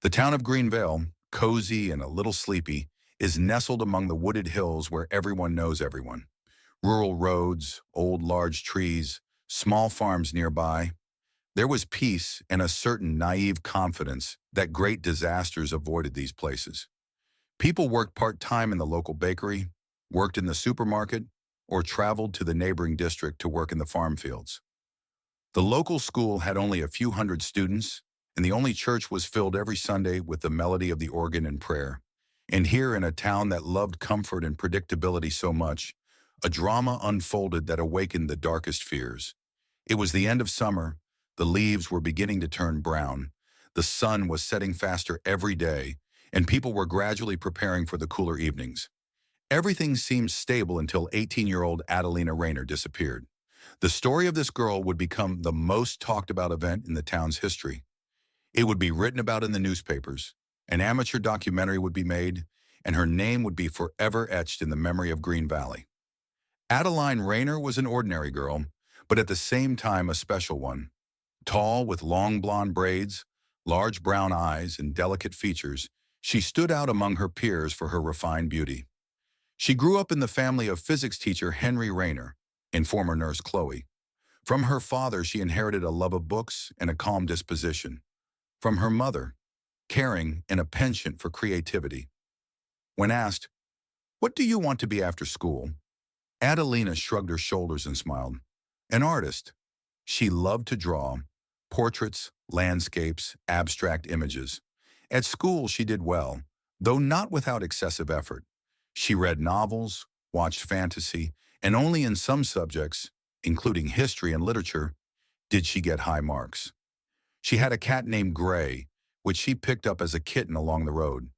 The town of Greenvale, cozy and a little sleepy, is nestled among the wooded hills where everyone knows everyone. Rural roads, old large trees, small farms nearby. There was peace and a certain naive confidence that great disasters avoided these places. People worked part-time in the local bakery, worked in the supermarket, or traveled to the neighboring district to work in the farm fields. The local school had only a few hundred students, and the only church was filled every Sunday with the melody of the organ and prayer. And here, in a town that loved comfort and predictability so much, a drama unfolded that awakened the darkest fears. It was the end of summer, the leaves were beginning to turn brown, the sun was setting faster every day, and people were gradually preparing for the cooler evenings. Everything seemed stable until 18-year-old Adelina Rayner disappeared. The story of this girl would become the most talked about event in the town's history. It would be written about in the newspapers, an amateur documentary would be made, and her name would be forever etched in the memory of Green Valley. Adeline Rayner was an ordinary girl, but at the same time a special one. Tall, with long blonde braids, large brown eyes, and delicate features, she stood out among her peers for her refined beauty. She grew up in the family of physics teacher Henry Rayner and former nurse Chloe. From her father, she inherited a love of books and a calm disposition. From her mother, caring and a penchant for creativity. When asked, "What do you want to be after school?" Adelina shrugged her shoulders and smiled. An artist. She loved to draw, portraits, landscapes, abstract images. At school, she did well, though not without excessive effort. She read novels, watched fantasy, and only in some subjects, including history and literature, did she get high marks. She had a cat named Gray, which she picked up as a kitten along the road.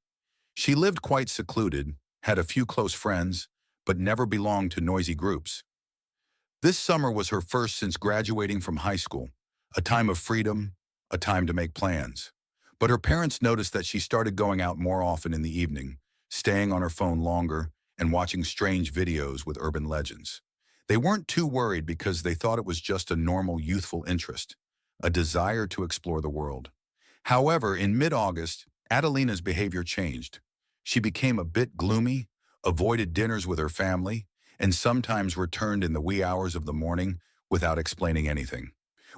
She lived quite secluded, had a few close friends, but never belonged to noisy groups. This summer was her first since graduating from high school, a time of freedom, a time to make plans. But her parents noticed that she started going out more often in the evening, staying on her phone longer, and watching strange videos with urban legends. They weren't too worried because they thought it was just a normal youthful interest, a desire to explore the world. However, in mid-August, Adelina's behavior changed. She became a bit gloomy, avoided dinners with her family, and sometimes returned in the wee hours of the morning without explaining anything.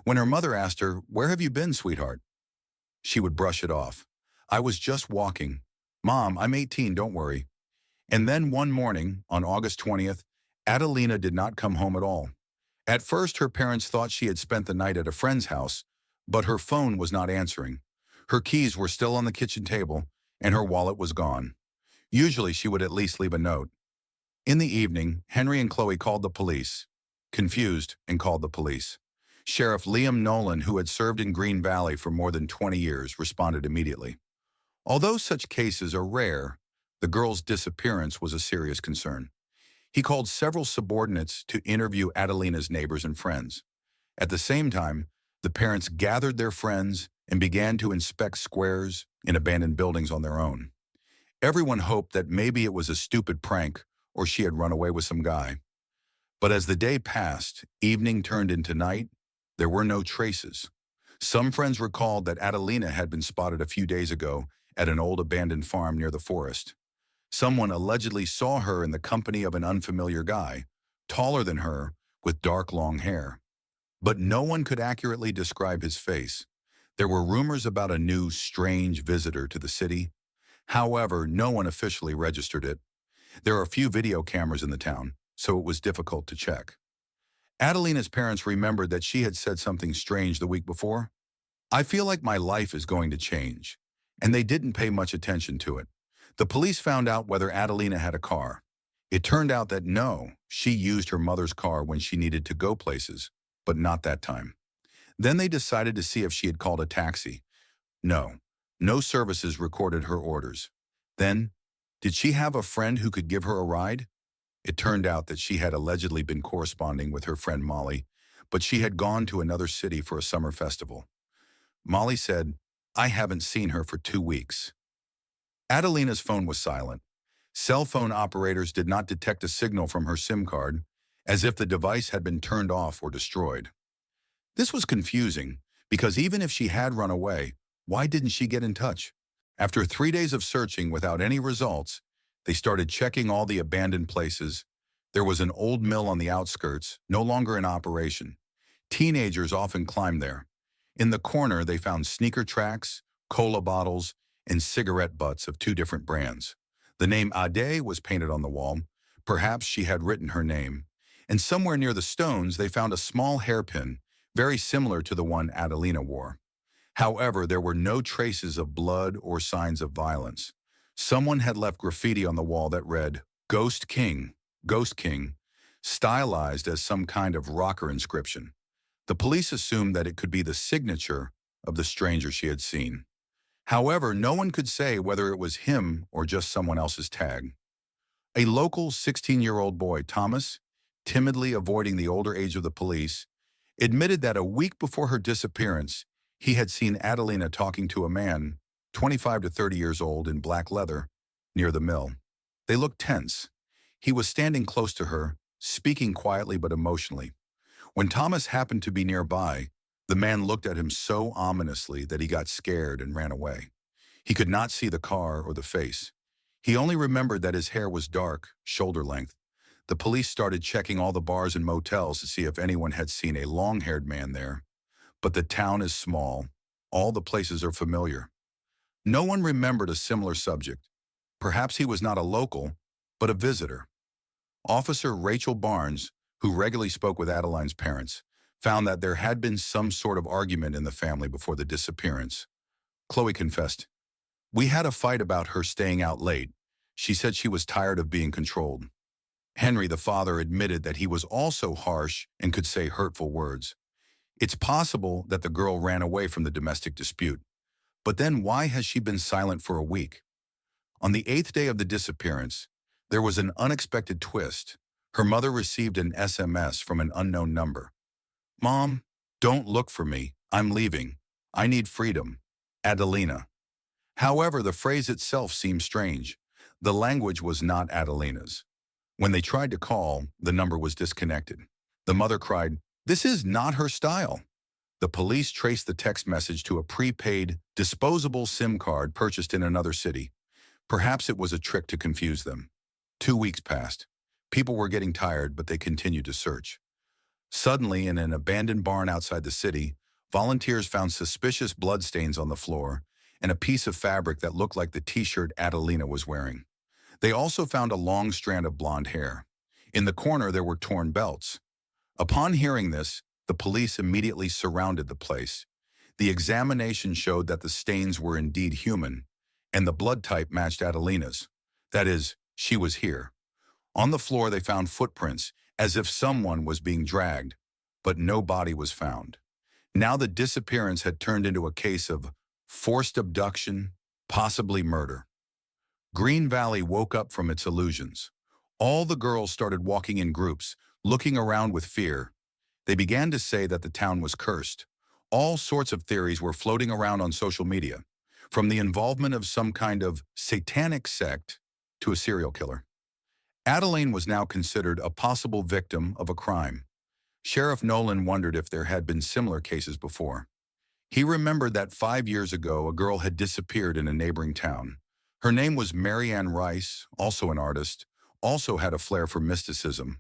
When her mother asked her, "Where have you been, sweetheart?" she would brush it off. "I was just walking. Mom, I'm 18, don't worry." And then one morning, on August 20th, Adelina did not come home at all. At first, her parents thought she had spent the night at a friend's house, but her phone was not answering. Her keys were still on the kitchen table, and her wallet was gone. Usually, she would at least leave a note. In the evening, Henry and Chloe called the police, confused, and called the police. Sheriff Liam Nolan, who had served in Green Valley for more than 20 years, responded immediately. Although such cases are rare, the girl's disappearance was a serious concern. He called several subordinates to interview Adelina's neighbors and friends. At the same time, the parents gathered their friends and began to inspect squares and abandoned buildings on their own. Everyone hoped that maybe it was a stupid prank or she had run away with some guy. But as the day passed, evening turned into night, there were no traces. Some friends recalled that Adelina had been spotted a few days ago at an old abandoned farm near the forest. Someone allegedly saw her in the company of an unfamiliar guy, taller than her, with dark long hair. But no one could accurately describe his face. There were rumors about a new, strange visitor to the city. However, no one officially registered it. There are few video cameras in the town, so it was difficult to check. Adelina's parents remembered that she had said something strange the week before. "I feel like my life is going to change," and they didn't pay much attention to it. The police found out whether Adelina had a car. It turned out that no, she used her mother's car when she needed to go places, but not that time. Then they decided to see if she had called a taxi. No, no services recorded her orders. Then, did she have a friend who could give her a ride? It turned out that she had allegedly been corresponding with her friend Molly, but she had gone to another city for a summer festival. Molly said, "I haven't seen her for 2 weeks." Adelina's phone was silent. Cell phone operators did not detect a signal from her SIM card, as if the device had been turned off or destroyed. This was confusing, because even if she had run away, why didn't she get in touch? After 3 days of searching without any results, they started checking all the abandoned places. There was an old mill on the outskirts, no longer in operation. Teenagers often climbed there. In the corner, they found sneaker tracks, cola bottles, and cigarette butts of two different brands. The name Ade was painted on the wall. Perhaps she had written her name. And somewhere near the stones, they found a small hairpin, very similar to the one Adelina wore. However, there were no traces of blood or signs of violence. Someone had left graffiti on the wall that read, Ghost King, stylized as some kind of rocker inscription. The police assumed that it could be the signature of the stranger she had seen. However, no one could say whether it was him or just someone else's tag. A local 16-year-old boy, Thomas, timidly avoiding the older age of the police, admitted that a week before her disappearance, he had seen Adelina talking to a man, 25 to 30 years old, in black leather, near the mill. They looked tense. He was standing close to her, speaking quietly but emotionally. When Thomas happened to be nearby, the man looked at him so ominously that he got scared and ran away. He could not see the car or the face. He only remembered that his hair was dark, shoulder length. The police started checking all the bars and motels to see if anyone had seen a long-haired man there. But the town is small. All the places are familiar. No one remembered a similar subject. Perhaps he was not a local, but a visitor. Officer Rachel Barnes, who regularly spoke with Adeline's parents, found that there had been some sort of argument in the family before the disappearance. Chloe confessed, "We had a fight about her staying out late. She said she was tired of being controlled." Henry, the father, admitted that he was also harsh and could say hurtful words. It's possible that the girl ran away from the domestic dispute. But then why has she been silent for a week? On the 8th day of the disappearance, there was an unexpected twist. Her mother received an SMS from an unknown number. "Mom, don't look for me. I'm leaving. I need freedom. Adelina." However, the phrase itself seemed strange. The language was not Adelina's. When they tried to call, the number was disconnected. The mother cried, "This is not her style." The police traced the text message to a prepaid, disposable SIM card purchased in another city. Perhaps it was a trick to confuse them. 2 weeks passed. People were getting tired, but they continued to search. Suddenly, in an abandoned barn outside the city, volunteers found suspicious bloodstains on the floor and a piece of fabric that looked like the t-shirt Adelina was wearing. They also found a long strand of blonde hair. In the corner, there were torn belts. Upon hearing this, the police immediately surrounded the place. The examination showed that the stains were indeed human, and the blood type matched Adelina's. That is, she was here. On the floor, they found footprints, as if someone was being dragged, but no body was found. Now the disappearance had turned into a case of forced abduction, possibly murder. Green Valley woke up from its illusions. All the girls started walking in groups, looking around with fear. They began to say that the town was cursed. All sorts of theories were floating around on social media, from the involvement of some kind of satanic sect to a serial killer. Adeline was now considered a possible victim of a crime. Sheriff Nolan wondered if there had been similar cases before. He remembered that 5 years ago, a girl had disappeared in a neighboring town. Her name was Mary Ann Rice, also an artist, also had a flair for mysticism.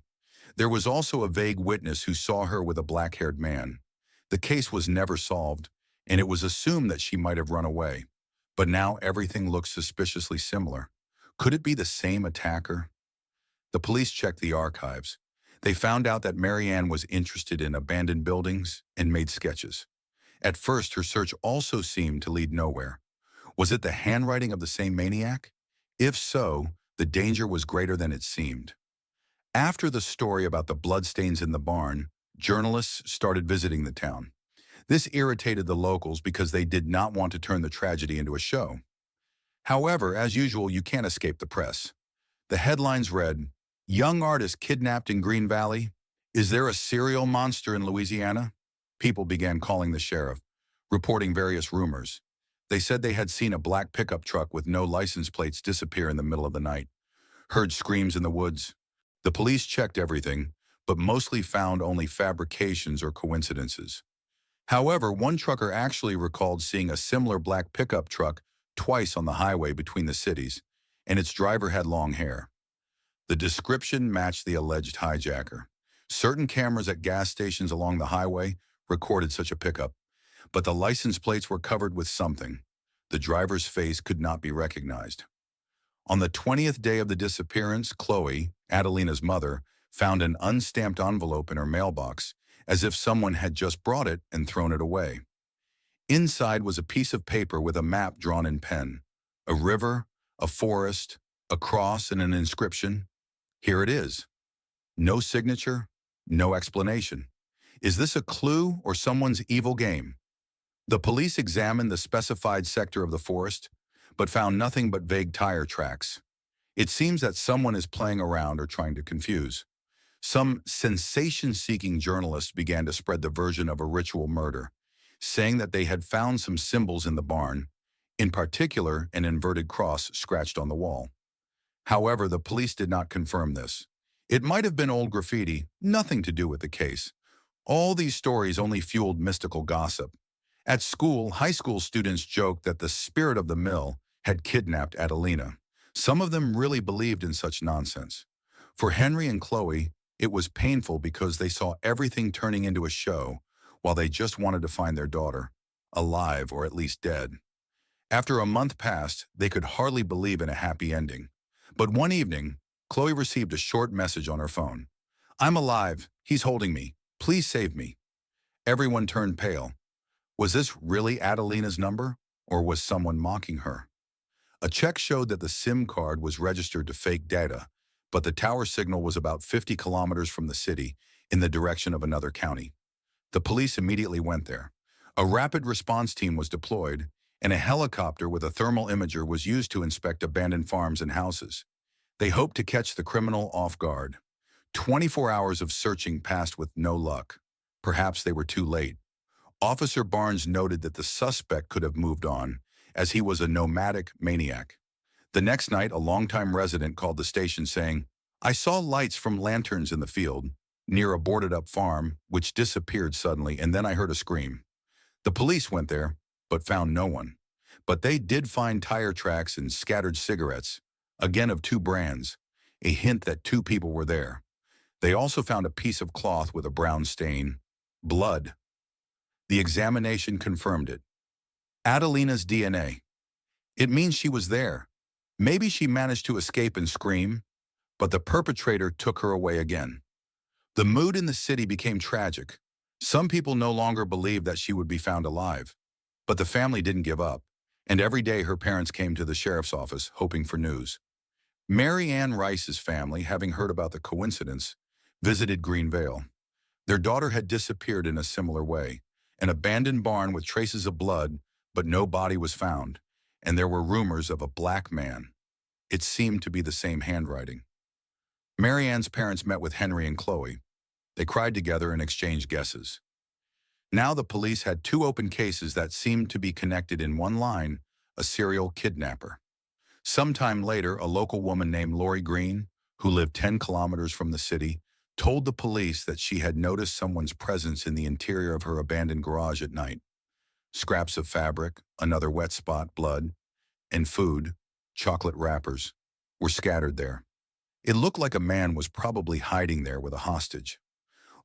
There was also a vague witness who saw her with a black-haired man. The case was never solved, and it was assumed that she might have run away. But now everything looked suspiciously similar. Could it be the same attacker? The police checked the archives. They found out that Mary Ann was interested in abandoned buildings and made sketches. At first, her search also seemed to lead nowhere. Was it the handwriting of the same maniac? If so, the danger was greater than it seemed. After the story about the bloodstains in the barn, journalists started visiting the town. This irritated the locals because they did not want to turn the tragedy into a show. However, as usual, you can't escape the press. The headlines read, "Young artist kidnapped in Green Valley. Is there a serial monster in Louisiana?" People began calling the sheriff, reporting various rumors. They said they had seen a black pickup truck with no license plates disappear in the middle of the night, heard screams in the woods. The police checked everything, but mostly found only fabrications or coincidences. However, one trucker actually recalled seeing a similar black pickup truck twice on the highway between the cities, and its driver had long hair. The description matched the alleged hijacker. Certain cameras at gas stations along the highway recorded such a pickup, but the license plates were covered with something. The driver's face could not be recognized. On the 20th day of the disappearance, Chloe, Adelina's mother, found an unstamped envelope in her mailbox, as if someone had just brought it and thrown it away. Inside was a piece of paper with a map drawn in pen, a river, a forest, a cross, and an inscription. Here it is. No signature, no explanation. Is this a clue or someone's evil game? The police examined the specified sector of the forest, but found nothing but vague tire tracks. It seems that someone is playing around or trying to confuse. Some sensation-seeking journalists began to spread the version of a ritual murder, saying that they had found some symbols in the barn, in particular an inverted cross scratched on the wall. However, the police did not confirm this. It might have been old graffiti, nothing to do with the case. All these stories only fueled mystical gossip. At school, high school students joked that the spirit of the mill had kidnapped Adelina. Some of them really believed in such nonsense. For Henry and Chloe, it was painful because they saw everything turning into a show while they just wanted to find their daughter, alive or at least dead. After a month passed, they could hardly believe in a happy ending. But one evening, Chloe received a short message on her phone. "I'm alive. He's holding me. Please save me." Everyone turned pale. Was this really Adelina's number, or was someone mocking her? A check showed that the SIM card was registered to fake data, but the tower signal was about 50 kilometers from the city in the direction of another county. The police immediately went there. A rapid response team was deployed, and a helicopter with a thermal imager was used to inspect abandoned farms and houses. They hoped to catch the criminal off guard. 24 hours of searching passed with no luck. Perhaps they were too late. Officer Barnes noted that the suspect could have moved on, as he was a nomadic maniac. The next night, a longtime resident called the station saying, "I saw lights from lanterns in the field, near a boarded-up farm, which disappeared suddenly, and then I heard a scream." The police went there, but found no one. But they did find tire tracks and scattered cigarettes, again of two brands, a hint that two people were there. They also found a piece of cloth with a brown stain, blood. The examination confirmed it. Adelina's DNA. It means she was there. Maybe she managed to escape and scream, but the perpetrator took her away again. The mood in the city became tragic. Some people no longer believed that she would be found alive. But the family didn't give up, and every day her parents came to the sheriff's office hoping for news. Mary Ann Rice's family, having heard about the coincidence, visited Greenvale. Their daughter had disappeared in a similar way, an abandoned barn with traces of blood, but no body was found, and there were rumors of a black man. It seemed to be the same handwriting. Mary Ann's parents met with Henry and Chloe. They cried together and exchanged guesses. Now the police had two open cases that seemed to be connected in one line: a serial kidnapper. Sometime later, a local woman named Lori Green, who lived 10 kilometers from the city, told the police that she had noticed someone's presence in the interior of her abandoned garage at night. Scraps of fabric, another wet spot, blood, and food, chocolate wrappers, were scattered there. It looked like a man was probably hiding there with a hostage.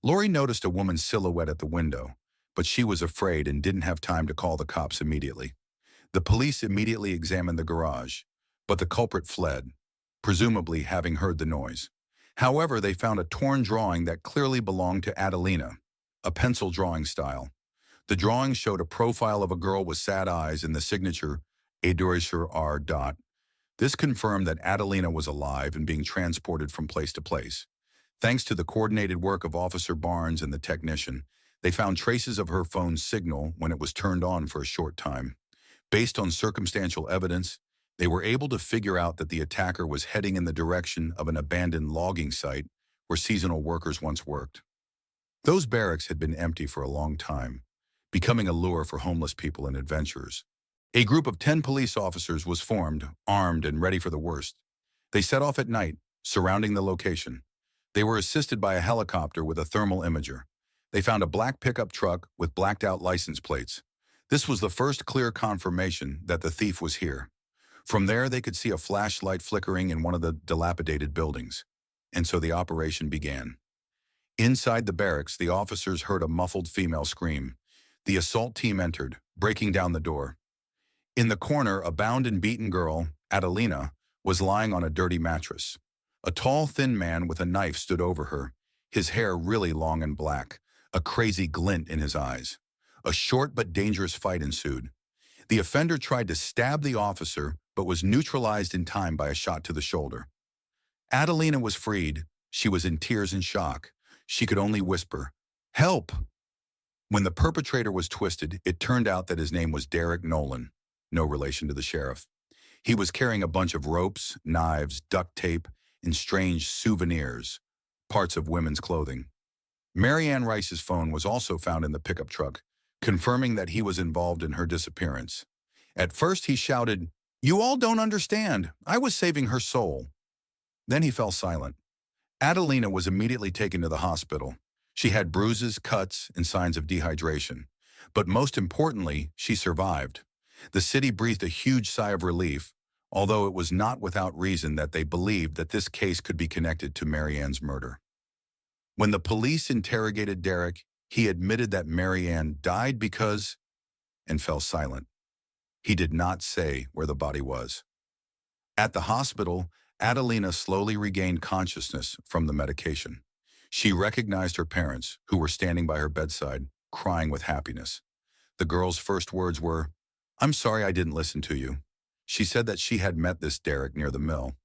Lori noticed a woman's silhouette at the window, but she was afraid and didn't have time to call the cops immediately. The police immediately examined the garage, but the culprit fled, presumably having heard the noise. However, they found a torn drawing that clearly belonged to Adelina, a pencil drawing style. The drawing showed a profile of a girl with sad eyes and the signature, R. This confirmed that Adelina was alive and being transported from place to place. Thanks to the coordinated work of Officer Barnes and the technician, they found traces of her phone's signal when it was turned on for a short time. Based on circumstantial evidence, they were able to figure out that the attacker was heading in the direction of an abandoned logging site where seasonal workers once worked. Those barracks had been empty for a long time, becoming a lure for homeless people and adventurers. A group of 10 police officers was formed, armed and ready for the worst. They set off at night, surrounding the location. They were assisted by a helicopter with a thermal imager. They found a black pickup truck with blacked-out license plates. This was the first clear confirmation that the thief was here. From there, they could see a flashlight flickering in one of the dilapidated buildings. And so the operation began. Inside the barracks, the officers heard a muffled female scream. The assault team entered, breaking down the door. In the corner, a bound and beaten girl, Adelina, was lying on a dirty mattress. A tall, thin man with a knife stood over her, his hair really long and black, a crazy glint in his eyes. A short but dangerous fight ensued. The offender tried to stab the officer, but was neutralized in time by a shot to the shoulder. Adelina was freed. She was in tears and shock. She could only whisper, "Help!" When the perpetrator was twisted, it turned out that his name was Derek Nolan, no relation to the sheriff. He was carrying a bunch of ropes, knives, duct tape, and strange souvenirs, parts of women's clothing. Mary Ann Rice's phone was also found in the pickup truck, confirming that he was involved in her disappearance. At first he shouted, "You all don't understand. I was saving her soul." Then he fell silent. Adelina was immediately taken to the hospital. She had bruises, cuts, and signs of dehydration. But most importantly, she survived. The city breathed a huge sigh of relief, although it was not without reason that they believed that this case could be connected to Mary Ann's murder. When the police interrogated Derek, he admitted that Mary Ann died because, and fell silent. He did not say where the body was. At the hospital, Adelina slowly regained consciousness from the medication. She recognized her parents, who were standing by her bedside, crying with happiness. The girl's first words were, "I'm sorry I didn't listen to you." She said that she had met this Derek near the mill.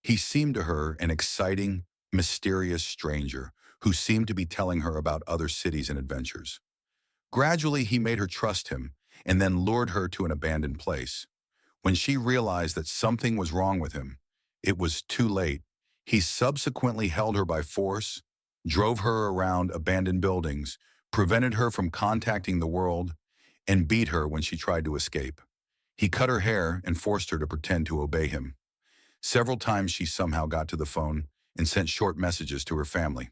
He seemed to her an exciting, mysterious stranger who seemed to be telling her about other cities and adventures. Gradually, he made her trust him and then lured her to an abandoned place. When she realized that something was wrong with him, it was too late. He subsequently held her by force, drove her around abandoned buildings, prevented her from contacting the world, and beat her when she tried to escape. He cut her hair and forced her to pretend to obey him. Several times she somehow got to the phone and sent short messages to her family.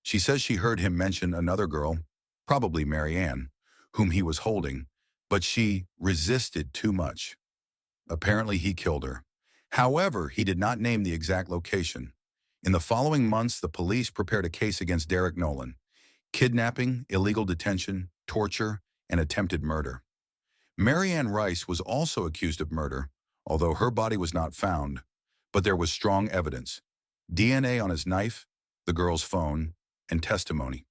She says she heard him mention another girl, probably Mary Ann, whom he was holding, but she resisted too much. Apparently he killed her. However, he did not name the exact location. In the following months, the police prepared a case against Derek Nolan: kidnapping, illegal detention, torture, and attempted murder. Mary Ann Rice was also accused of murder, although her body was not found, but there was strong evidence: DNA on his knife, the girl's phone, and testimony.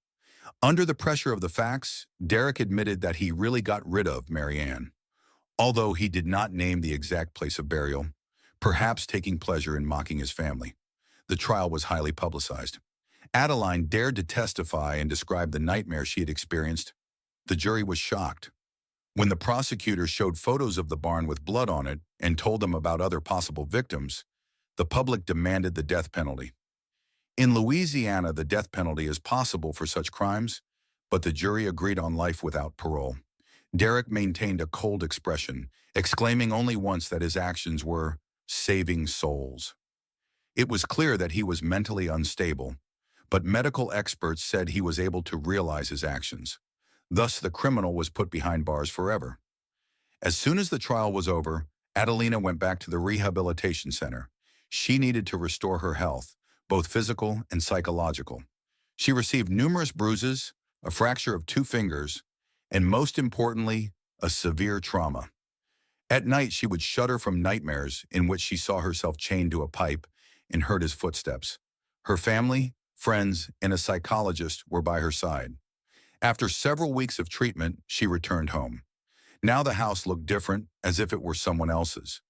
Under the pressure of the facts, Derek admitted that he really got rid of Mary Ann, although he did not name the exact place of burial, perhaps taking pleasure in mocking his family. The trial was highly publicized. Adeline dared to testify and describe the nightmare she had experienced. The jury was shocked. When the prosecutor showed photos of the barn with blood on it and told them about other possible victims, the public demanded the death penalty. In Louisiana, the death penalty is possible for such crimes, but the jury agreed on life without parole. Derek maintained a cold expression, exclaiming only once that his actions were saving souls. It was clear that he was mentally unstable, but medical experts said he was able to realize his actions. Thus, the criminal was put behind bars forever. As soon as the trial was over, Adelina went back to the rehabilitation center. She needed to restore her health, both physical and psychological. She received numerous bruises, a fracture of 2 fingers, and most importantly, a severe trauma. At night, she would shudder from nightmares in which she saw herself chained to a pipe and heard his footsteps. Her family, friends, and a psychologist were by her side. After several weeks of treatment, she returned home. Now the house looked different, as if it were someone else's.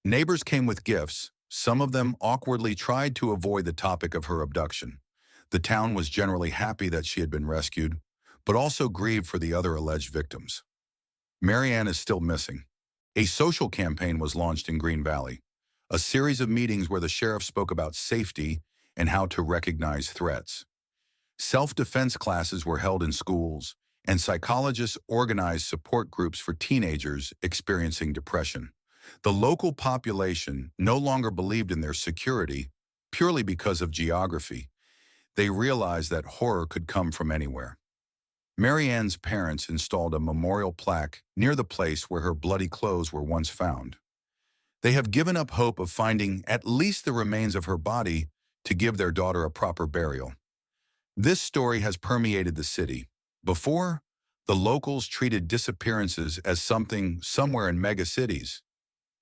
Neighbors came with gifts. Some of them awkwardly tried to avoid the topic of her abduction. The town was generally happy that she had been rescued, but also grieved for the other alleged victims. Mary Ann is still missing. A social campaign was launched in Greenvale, a series of meetings where the sheriff spoke about safety and how to recognize threats. Self-defense classes were held in schools, and psychologists organized support groups for teenagers experiencing depression. The local population no longer believed in their security purely because of geography. They realized that horror could come from anywhere. Marianne's parents installed a memorial plaque near the place where her bloody clothes were once found. They have given up hope of finding at least the remains of her body to give their daughter a proper burial. This story has permeated the city. Before, the locals treated disappearances as something somewhere in mega cities,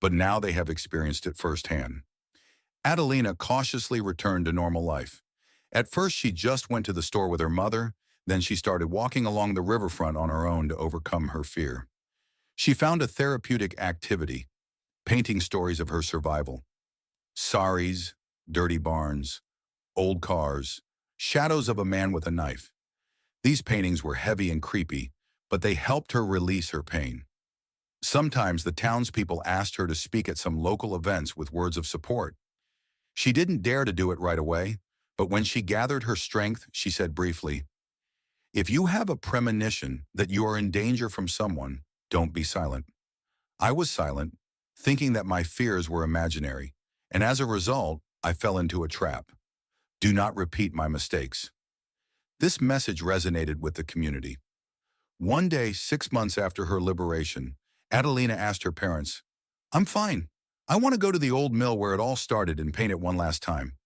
but now they have experienced it firsthand. Adelina cautiously returned to normal life. At first, she just went to the store with her mother, then she started walking along the riverfront on her own to overcome her fear. She found a therapeutic activity, painting stories of her survival. Saris, dirty barns, old cars, shadows of a man with a knife. These paintings were heavy and creepy, but they helped her release her pain. Sometimes the townspeople asked her to speak at some local events with words of support. She didn't dare to do it right away, but when she gathered her strength, she said briefly, "If you have a premonition that you are in danger from someone, don't be silent." I was silent, thinking that my fears were imaginary, and as a result, I fell into a trap. Do not repeat my mistakes. This message resonated with the community. One day, 6 months after her liberation, Adelina asked her parents, "I'm fine. I want to go to the old mill where it all started and paint it one last time.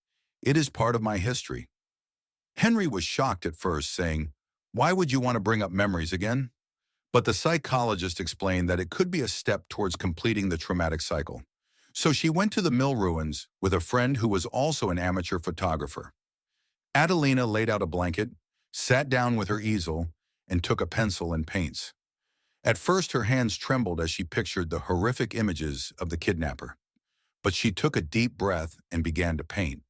It is part of my history." Henry was shocked at first, saying, "Why would you want to bring up memories again?" But the psychologist explained that it could be a step towards completing the traumatic cycle. So she went to the mill ruins with a friend who was also an amateur photographer. Adelina laid out a blanket, sat down with her easel, and took a pencil and paints. At first, her hands trembled as she pictured the horrific images of the kidnapper. But she took a deep breath and began to paint.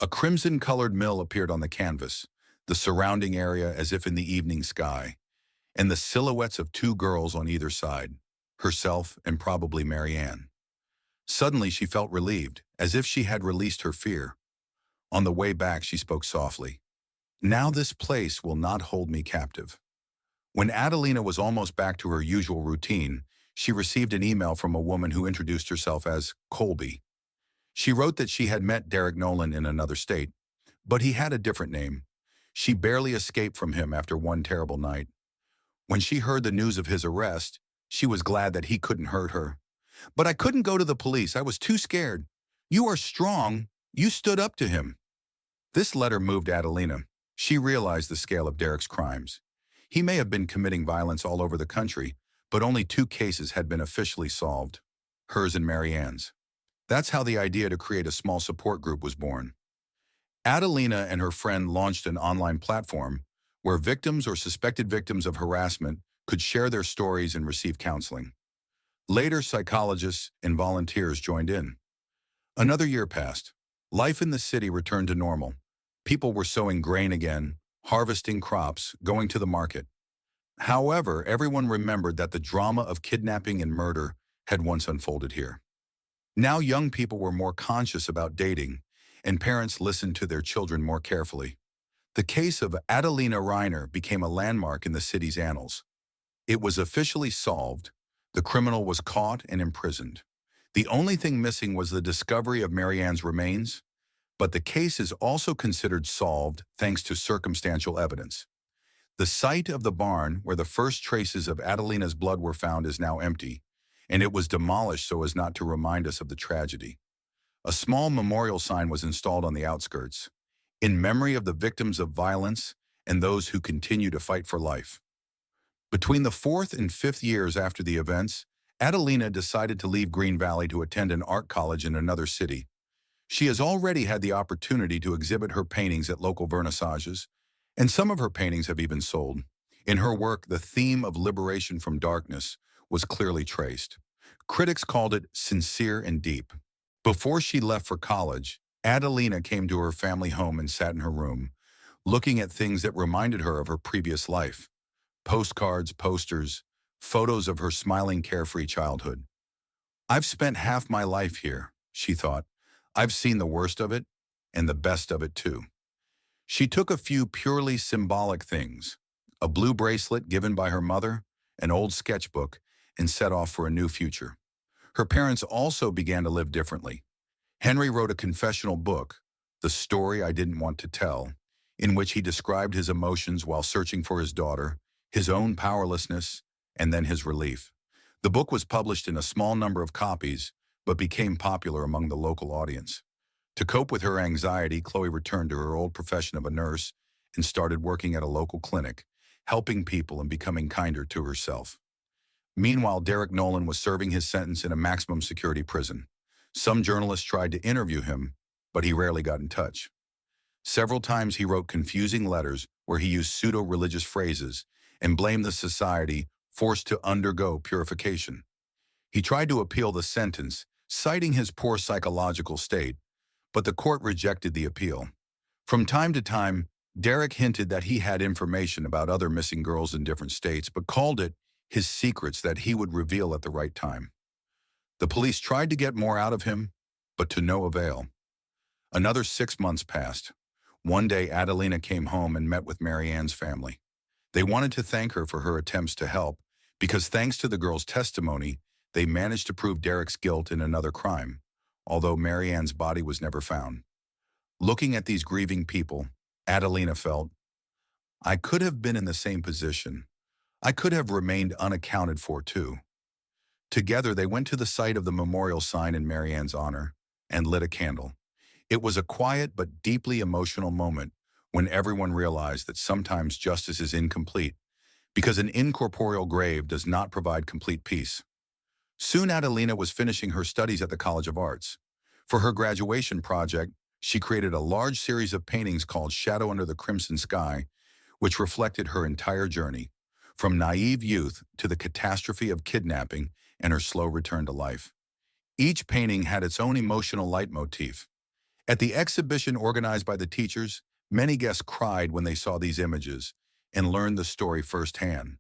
A crimson-colored mill appeared on the canvas, the surrounding area as if in the evening sky, and the silhouettes of two girls on either side, herself and probably Marianne. Suddenly, she felt relieved, as if she had released her fear. On the way back, she spoke softly. "Now this place will not hold me captive." When Adelina was almost back to her usual routine, she received an email from a woman who introduced herself as Colby. She wrote that she had met Derek Nolan in another state, but he had a different name. She barely escaped from him after one terrible night. When she heard the news of his arrest, she was glad that he couldn't hurt her. "But I couldn't go to the police. I was too scared." "You are strong. You stood up to him." This letter moved Adelina. She realized the scale of Derek's crimes. He may have been committing violence all over the country, but only 2 cases had been officially solved, hers and Marianne's. That's how the idea to create a small support group was born. Adelina and her friend launched an online platform where victims or suspected victims of harassment could share their stories and receive counseling. Later, psychologists and volunteers joined in. Another year passed. Life in the city returned to normal. People were sowing grain again, harvesting crops, going to the market. However, everyone remembered that the drama of kidnapping and murder had once unfolded here. Now young people were more conscious about dating, and parents listened to their children more carefully. The case of Adelina Reiner became a landmark in the city's annals. It was officially solved. The criminal was caught and imprisoned. The only thing missing was the discovery of Marianne's remains, but the case is also considered solved thanks to circumstantial evidence. The site of the barn where the first traces of Adelina's blood were found is now empty, and it was demolished so as not to remind us of the tragedy. A small memorial sign was installed on the outskirts, in memory of the victims of violence and those who continue to fight for life. Between the 4th and 5th years after the events, Adelina decided to leave Greenvale to attend an art college in another city. She has already had the opportunity to exhibit her paintings at local vernissages, and some of her paintings have even sold. In her work, the theme of liberation from darkness was clearly traced. Critics called it sincere and deep. Before she left for college, Adelina came to her family home and sat in her room, looking at things that reminded her of her previous life. Postcards, posters, photos of her smiling, carefree childhood. "I've spent half my life here," she thought. "I've seen the worst of it, and the best of it too." She took a few purely symbolic things, a blue bracelet given by her mother, an old sketchbook, and set off for a new future. Her parents also began to live differently. Henry wrote a confessional book, The Story I Didn't Want to Tell, in which he described his emotions while searching for his daughter his own powerlessness, and then his relief. The book was published in a small number of copies, but became popular among the local audience. To cope with her anxiety, Chloe returned to her old profession of a nurse and started working at a local clinic, helping people and becoming kinder to herself. Meanwhile, Derek Nolan was serving his sentence in a maximum security prison. Some journalists tried to interview him, but he rarely got in touch. Several times he wrote confusing letters where he used pseudo-religious phrases and blamed the society forced to undergo purification. He tried to appeal the sentence, citing his poor psychological state, but the court rejected the appeal. From time to time, Derek hinted that he had information about other missing girls in different states, but called it his secrets that he would reveal at the right time. The police tried to get more out of him, but to no avail. Another 6 months passed. One day, Adelina came home and met with Marianne's family. They wanted to thank her for her attempts to help, because thanks to the girl's testimony, they managed to prove Derek's guilt in another crime, although Marianne's body was never found. Looking at these grieving people, Adelina felt, I could have been in the same position. I could have remained unaccounted for too. Together, they went to the site of the memorial sign in Marianne's honor and lit a candle. It was a quiet but deeply emotional moment when everyone realized that sometimes justice is incomplete because an incorporeal grave does not provide complete peace. Soon Adelina was finishing her studies at the College of Arts. For her graduation project, she created a large series of paintings called Shadow Under the Crimson Sky, which reflected her entire journey, from naive youth to the catastrophe of kidnapping and her slow return to life. Each painting had its own emotional leitmotif. At the exhibition organized by the teachers, many guests cried when they saw these images and learned the story firsthand.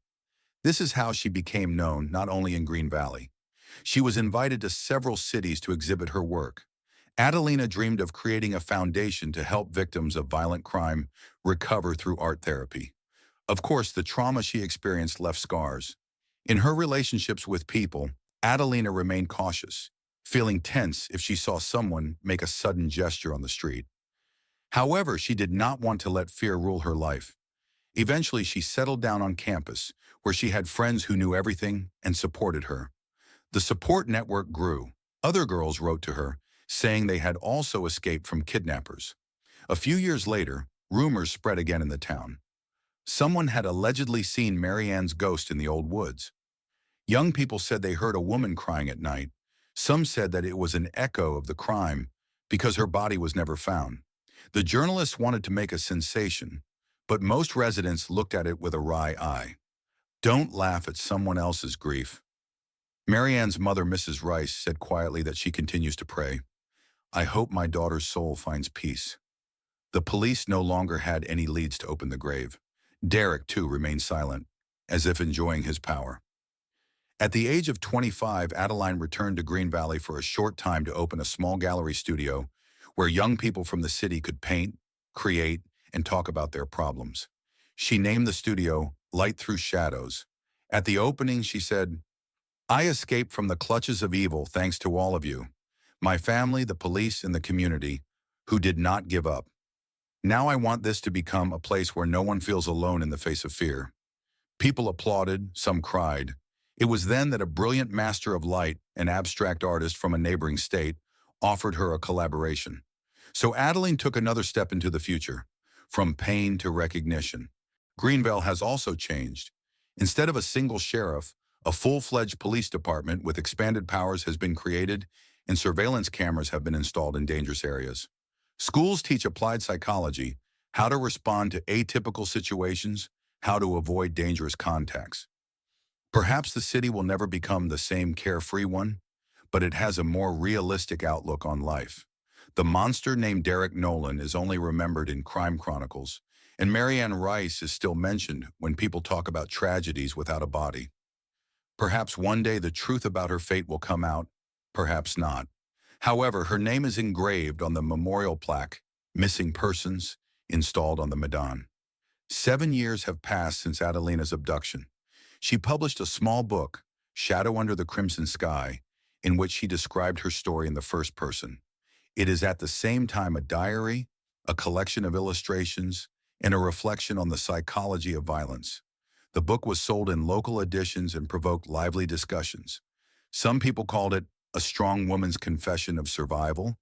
This is how she became known not only in Green Valley. She was invited to several cities to exhibit her work. Adelina dreamed of creating a foundation to help victims of violent crime recover through art therapy. Of course, the trauma she experienced left scars. In her relationships with people, Adelina remained cautious, feeling tense if she saw someone make a sudden gesture on the street. However, she did not want to let fear rule her life. Eventually, she settled down on campus, where she had friends who knew everything and supported her. The support network grew. Other girls wrote to her, saying they had also escaped from kidnappers. A few years later, rumors spread again in the town. Someone had allegedly seen Marianne's ghost in the old woods. Young people said they heard a woman crying at night. Some said that it was an echo of the crime because her body was never found. The journalists wanted to make a sensation, but most residents looked at it with a wry eye. Don't laugh at someone else's grief. Marianne's mother, Mrs. Rice, said quietly that she continues to pray. I hope my daughter's soul finds peace. The police no longer had any leads to open the grave. Derek, too, remained silent, as if enjoying his power. At the age of 25, Adeline returned to Green Valley for a short time to open a small gallery studio where young people from the city could paint, create, and talk about their problems. She named the studio Light Through Shadows. At the opening, she said, I escaped from the clutches of evil thanks to all of you, my family, the police, and the community, who did not give up. Now I want this to become a place where no one feels alone in the face of fear. People applauded, some cried. It was then that a brilliant master of light, an abstract artist from a neighboring state, offered her a collaboration. So Adeline took another step into the future, from pain to recognition. Greenvale has also changed. Instead of a single sheriff, a full-fledged police department with expanded powers has been created, and surveillance cameras have been installed in dangerous areas. Schools teach applied psychology, how to respond to atypical situations, how to avoid dangerous contacts. Perhaps the city will never become the same carefree one, but it has a more realistic outlook on life. The monster named Derek Nolan is only remembered in crime chronicles, and Marianne Rice is still mentioned when people talk about tragedies without a body. Perhaps one day the truth about her fate will come out, perhaps not. However, her name is engraved on the memorial plaque, Missing Persons, installed on the Medan. 7 years have passed since Adelina's abduction. She published a small book, Shadow Under the Crimson Sky, in which she described her story in the first person. It is at the same time a diary, a collection of illustrations, and a reflection on the psychology of violence. The book was sold in local editions and provoked lively discussions. Some people called it a strong woman's confession of survival.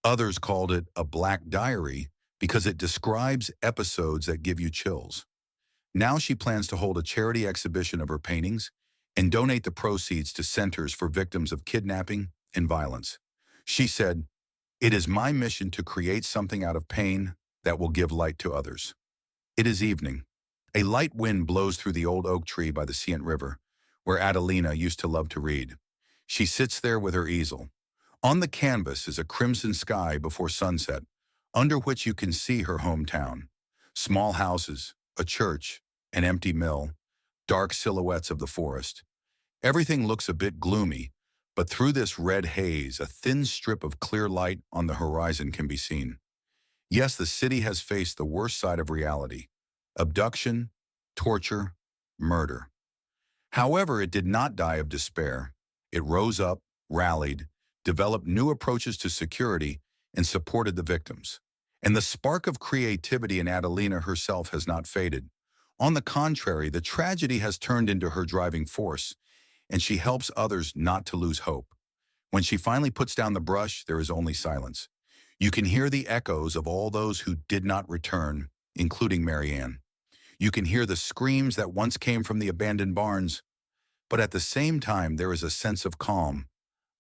Others called it a black diary because it describes episodes that give you chills. Now she plans to hold a charity exhibition of her paintings and donate the proceeds to centers for victims of kidnapping and violence. She said, "It is my mission to create something out of pain that will give light to others." It is evening. A light wind blows through the old oak tree by the Scient River, where Adelina used to love to read. She sits there with her easel. On the canvas is a crimson sky before sunset, under which you can see her hometown. Small houses, a church, an empty mill, dark silhouettes of the forest. Everything looks a bit gloomy, but through this red haze, a thin strip of clear light on the horizon can be seen. Yes, the city has faced the worst side of reality: abduction, torture, murder. However, it did not die of despair. It rose up, rallied, developed new approaches to security, and supported the victims. And the spark of creativity in Adelina herself has not faded. On the contrary, the tragedy has turned into her driving force, and she helps others not to lose hope. When she finally puts down the brush, there is only silence. You can hear the echoes of all those who did not return, including Marianne. You can hear the screams that once came from the abandoned barns, but at the same time there is a sense of calm.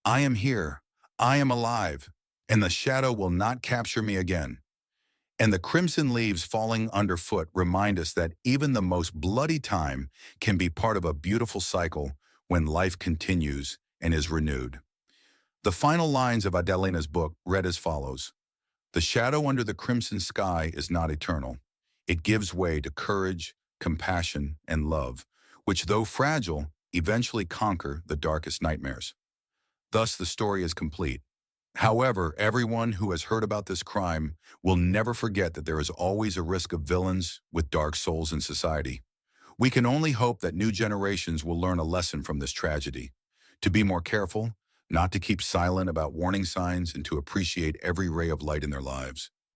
I am here, I am alive, and the shadow will not capture me again. And the crimson leaves falling underfoot remind us that even the most bloody time can be part of a beautiful cycle when life continues and is renewed. The final lines of Adelina's book read as follows: "The shadow under the crimson sky is not eternal. It gives way to courage, compassion, and love, which, though fragile, eventually conquer the darkest nightmares." Thus, the story is complete. However, everyone who has heard about this crime will never forget that there is always a risk of villains with dark souls in society. We can only hope that new generations will learn a lesson from this tragedy: to be more careful, not to keep silent about warning signs, and to appreciate every ray of light in their lives.